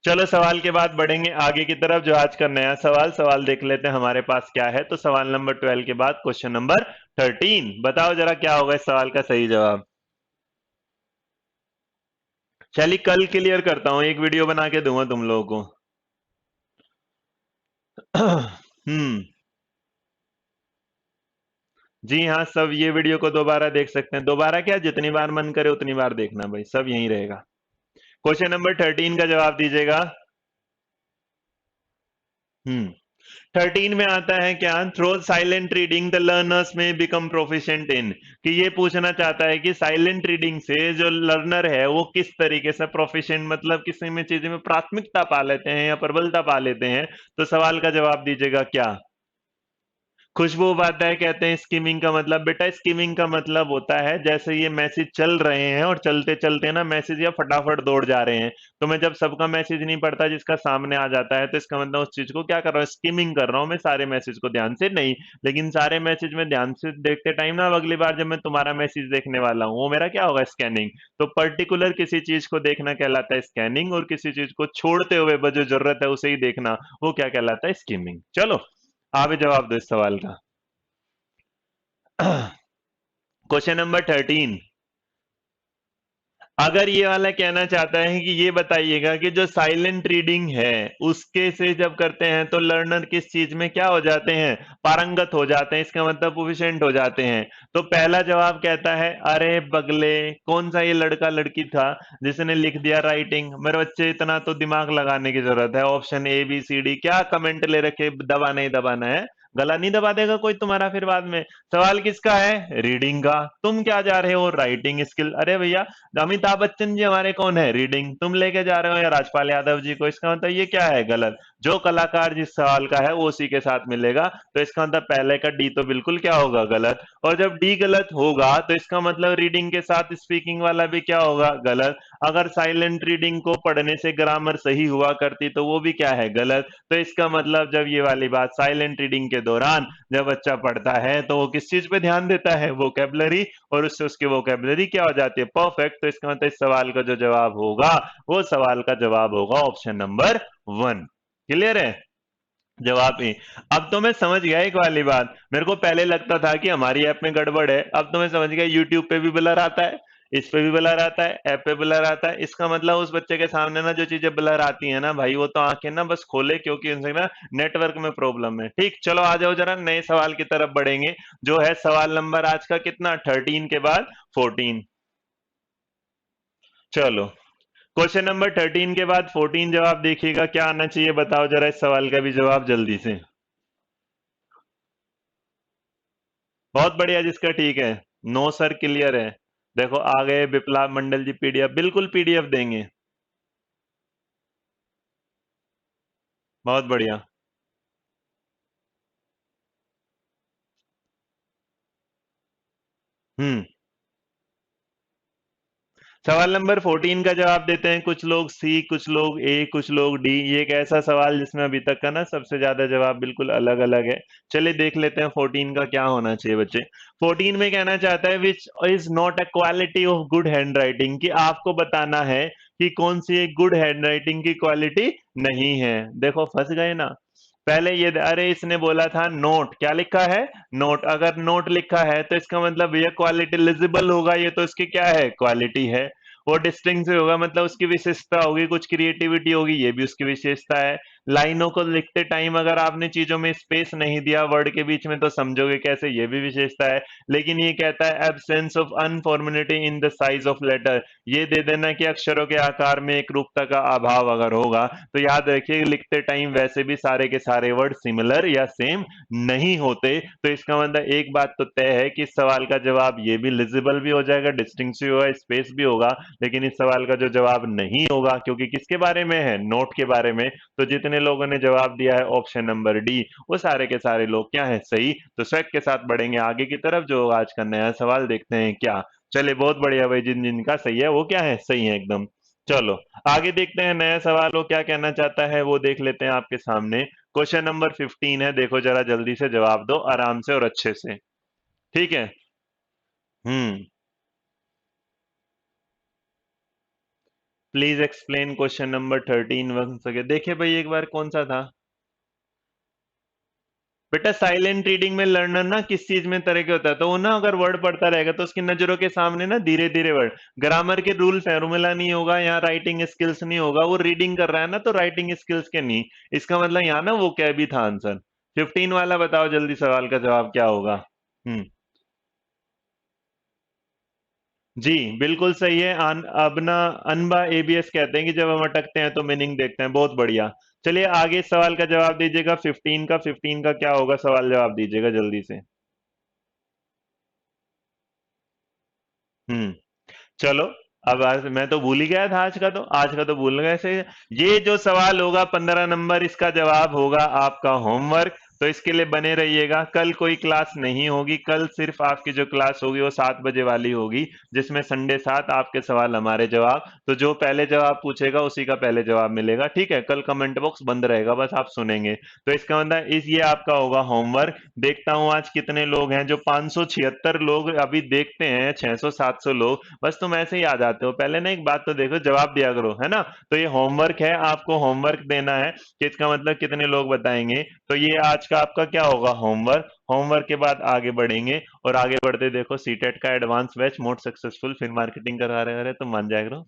चलो सवाल के बाद बढ़ेंगे आगे की तरफ, जो आज का नया सवाल सवाल देख लेते हैं हमारे पास क्या है। तो सवाल नंबर 12 के बाद क्वेश्चन नंबर 13, बताओ जरा क्या होगा इस सवाल का सही जवाब। चलिए कल क्लियर करता हूं, एक वीडियो बना के दूंगा तुम लोगों को। जी हाँ, सब ये वीडियो को दोबारा देख सकते हैं, दोबारा क्या जितनी बार मन करे उतनी बार देखना भाई, सब यहीं रहेगा। क्वेश्चन नंबर 13 का जवाब दीजिएगा। हम्म 13 में आता है क्या, through silent reading the learners may become proficient in, कि ये पूछना चाहता है कि साइलेंट रीडिंग से जो लर्नर है वो किस तरीके से प्रोफिशिएंट मतलब किसी में चीज में प्राथमिकता पा लेते हैं या प्रबलता पा लेते हैं। तो सवाल का जवाब दीजिएगा क्या। खुशबू उपाध्याय कहते हैं स्किमिंग का मतलब, बेटा स्किमिंग का मतलब होता है जैसे ये मैसेज चल रहे हैं और चलते चलते ना मैसेज या फटाफट दौड़ जा रहे हैं, तो मैं जब सबका मैसेज नहीं पढ़ता जिसका सामने आ जाता है तो इसका मतलब उस चीज को क्या कर रहा हूँ, स्किमिंग कर रहा हूँ मैं सारे मैसेज को ध्यान से नहीं। लेकिन सारे मैसेज में ध्यान से देखते टाइम ना, अब अगली बार जब मैं तुम्हारा मैसेज देखने वाला हूँ वो मेरा क्या होगा, स्कैनिंग। तो पर्टिकुलर किसी चीज को देखना कहलाता है स्कैनिंग, और किसी चीज को छोड़ते हुए जो जरूरत है उसे ही देखना वो क्या कहलाता है, स्किमिंग। चलो आप ही जवाब दो इस सवाल का। क्वेश्चन नंबर 13, अगर ये वाला कहना चाहता है कि ये बताइएगा कि जो साइलेंट रीडिंग है उसके से जब करते हैं तो लर्नर किस चीज में क्या हो जाते हैं, पारंगत हो जाते हैं, इसका मतलब प्रोफिशिएंट हो जाते हैं। तो पहला जवाब कहता है अरे बगले, कौन सा ये लड़का लड़की था जिसने लिख दिया राइटिंग, मेरे बच्चे इतना तो दिमाग लगाने की जरूरत है, option A B C D, क्या कमेंट ले रखे, दबाना ही दबाना है, गला नहीं दबा देगा कोई तुम्हारा फिर बाद में। सवाल किसका है, रीडिंग का, तुम क्या जा रहे हो राइटिंग स्किल, अरे भैया अमिताभ बच्चन जी हमारे कौन है, रीडिंग, तुम लेके जा रहे हो या राजपाल यादव जी को, इसका मतलब ये क्या है, गलत। जो कलाकार जिस सवाल का है वो उसी के साथ मिलेगा, तो इसका मतलब पहले का डी तो बिल्कुल क्या होगा, गलत। और जब डी गलत होगा तो इसका मतलब रीडिंग के साथ स्पीकिंग वाला भी क्या होगा, गलत। अगर साइलेंट रीडिंग को पढ़ने से ग्रामर सही हुआ करती तो वो भी क्या है, गलत। तो इसका मतलब जब ये वाली बात साइलेंट रीडिंग के दौरान जब बच्चा पढ़ता है तो वो किस चीज पे ध्यान देता है, वोकैबुलरी, और उससे उसकी वोकैबुलरी क्या हो जाती है, परफेक्ट। तो इसका मतलब इस सवाल का जो जवाब होगा वो सवाल का जवाब होगा ऑप्शन नंबर 1। क्लियर है, जवाब ए। अब तो मैं समझ गया एक वाली बात, मेरे को पहले लगता था कि हमारी ऐप में गड़बड़ है, अब तो मैं समझ गया यूट्यूब पे भी ब्लर आता है, इस पे भी ब्लर आता है, ऐप पे ब्लर आता है, इसका मतलब उस बच्चे के सामने ना जो चीजें ब्लर आती है ना भाई, वो तो आंखें ना बस खोले, क्योंकि उनसे ना नेटवर्क में प्रॉब्लम है। ठीक, चलो आ जाओ जरा नए सवाल की तरफ बढ़ेंगे, जो है सवाल नंबर आज का कितना, 13 के बाद 14। चलो क्वेश्चन नंबर 13 के बाद 14 जवाब देखिएगा क्या आना चाहिए, बताओ जरा इस सवाल का भी जवाब जल्दी से। बहुत बढ़िया, जिसका ठीक है। नो सर क्लियर है। देखो आ गए विप्लव मंडल जी, पीडीएफ, बिल्कुल पीडीएफ देंगे। बहुत बढ़िया। हम्म सवाल नंबर 14 का जवाब देते हैं कुछ लोग सी, कुछ लोग ए, कुछ लोग डी। ये एक ऐसा सवाल जिसमें अभी तक का ना सबसे ज्यादा जवाब बिल्कुल अलग अलग है। चलिए देख लेते हैं 14 का क्या होना चाहिए बच्चे। 14 में कहना चाहता है which is not a quality of good hand writing, कि आपको बताना है कि कौन सी एक गुड हैंड राइटिंग की क्वालिटी नहीं है। देखो फंस गए ना, पहले ये अरे इसने बोला था नोट, क्या लिखा है, नोट, अगर नोट लिखा है तो इसका मतलब ये क्वालिटी लिजिबल होगा, ये तो इसकी क्या है, क्वालिटी है। वो डिस्टिंग से होगा मतलब उसकी विशेषता होगी, कुछ क्रिएटिविटी होगी, ये भी उसकी विशेषता है। लाइनों को लिखते टाइम अगर आपने चीजों में स्पेस नहीं दिया वर्ड के बीच में तो समझोगे कैसे, ये भी विशेषता है। लेकिन ये कहता है absence of informality in the size of letter, ये दे देना कि अक्षरों के आकार में एक रूपता का अभाव अगर होगा तो याद रखिए लिखते टाइम वैसे भी सारे के सारे वर्ड सिमिलर या सेम नहीं होते। तो इसका मतलब एक बात तो तय है कि इस सवाल का जवाब ये भी लिजिबल भी हो जाएगा, डिस्टिंक्ट भी होगा, स्पेस भी होगा, लेकिन इस सवाल का जो जवाब नहीं होगा क्योंकि किसके बारे में है, नोट के बारे में, तो जितने लोगों ने जवाब दिया है ऑप्शन नंबर डी वो सारे के सारे लोग क्या है, सही। तो स्वैग के साथ बढ़ेंगे आगे की तरफ, जो आज का नया सवाल देखते हैं क्या। चले बहुत बढ़िया भाई, जिन जिनका सही है वो क्या है, सही है एकदम। चलो आगे देखते हैं नया सवाल वो क्या कहना चाहता है, वो देख लेते हैं आपके सामने। क्वेश्चन नंबर 15 है, देखो जरा जल्दी से जवाब दो आराम से और अच्छे से। ठीक है। हम्म। Please explain question number 13 once again. देखिए भाई एक बार कौन सा था बेटा, साइलेंट रीडिंग में लर्नर ना किस चीज में तरह के होता है, तो वो ना अगर वर्ड पढ़ता रहेगा तो उसकी नजरों के सामने ना धीरे धीरे वर्ड, ग्रामर के रूल फॉर्मूला नहीं होगा, यहाँ राइटिंग स्किल्स नहीं होगा, वो रीडिंग कर रहा है ना तो राइटिंग स्किल्स के नहीं। इसका मतलब यहाँ ना वो क्या भी था आंसर। 15 वाला बताओ जल्दी, सवाल का जवाब क्या होगा। हम्म। जी बिल्कुल सही है। अब ना अनबा एबीएस कहते हैं कि जब हम अटकते हैं तो मीनिंग देखते हैं, बहुत बढ़िया। चलिए आगे सवाल का जवाब दीजिएगा, 15 का क्या होगा, सवाल जवाब दीजिएगा जल्दी से। हम्म। चलो अब आज मैं तो भूल ही गया था, आज का तो भूल गए से। ये जो सवाल होगा 15 नंबर, इसका जवाब होगा आपका होमवर्क। तो इसके लिए बने रहिएगा, कल कोई क्लास नहीं होगी, कल सिर्फ आपकी जो क्लास होगी वो 7 बजे वाली होगी, जिसमें संडे 7 आपके सवाल हमारे जवाब, तो जो पहले जवाब पूछेगा उसी का पहले जवाब मिलेगा। ठीक है, कल कमेंट बॉक्स बंद रहेगा, बस आप सुनेंगे। तो इसका मतलब इस ये आपका होगा होमवर्क। देखता हूं आज कितने लोग हैं, जो 576 लोग अभी देखते हैं, 600 700 लोग, बस तुम ऐसे ही आ जाते हो। पहले ना एक बात तो देखो, जवाब दिया करो, है ना। तो ये होमवर्क है, आपको होमवर्क देना है कि इसका मतलब कितने लोग बताएंगे। तो ये आज का आपका क्या होगा, होमवर्क। होमवर्क के बाद आगे बढ़ेंगे, और आगे बढ़ते देखो सीटेट का एडवांस बैच मोड सक्सेसफुल फिर मार्केटिंग करा रहे हो, तुम मान जाएगा।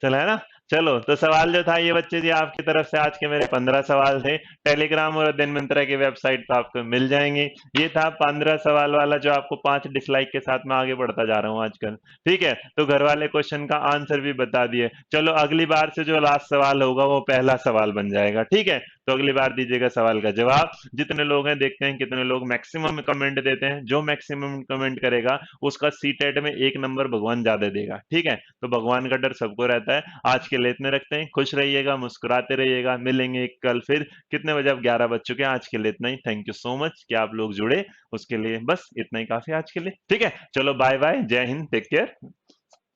चलो है ना। चलो तो सवाल जो था ये बच्चे जी आपकी तरफ से आज के मेरे 15 सवाल थे, टेलीग्राम और दिन मंत्रा की वेबसाइट पर आपको मिल जाएंगे। ये था 15 सवाल वाला, जो आपको 5 डिसलाइक के साथ मैं आगे बढ़ता जा रहा हूँ आजकल। ठीक है, तो घर वाले क्वेश्चन का आंसर भी बता दिए। चलो अगली बार से जो लास्ट सवाल होगा वो पहला सवाल बन जाएगा। ठीक है, तो अगली बार दीजिएगा सवाल का जवाब। जितने लोग हैं देखते हैं कितने लोग मैक्सिमम कमेंट देते हैं, जो मैक्सिमम कमेंट करेगा उसका सीटेट में 1 नंबर भगवान ज्यादा देगा। ठीक है, तो भगवान का डर सबको रहता है। आज के लिए इतने रखते हैं, खुश रहिएगा, मुस्कुराते रहिएगा, मिलेंगे कल फिर। कितने बजे, अब 11 बज चुके हैं। आज के लिए इतना ही, थैंक यू सो मच कि आप लोग जुड़े, उसके लिए बस इतना ही काफी आज के लिए। ठीक है, चलो बाय बाय, जय हिंद, टेक केयर,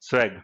स्वैग।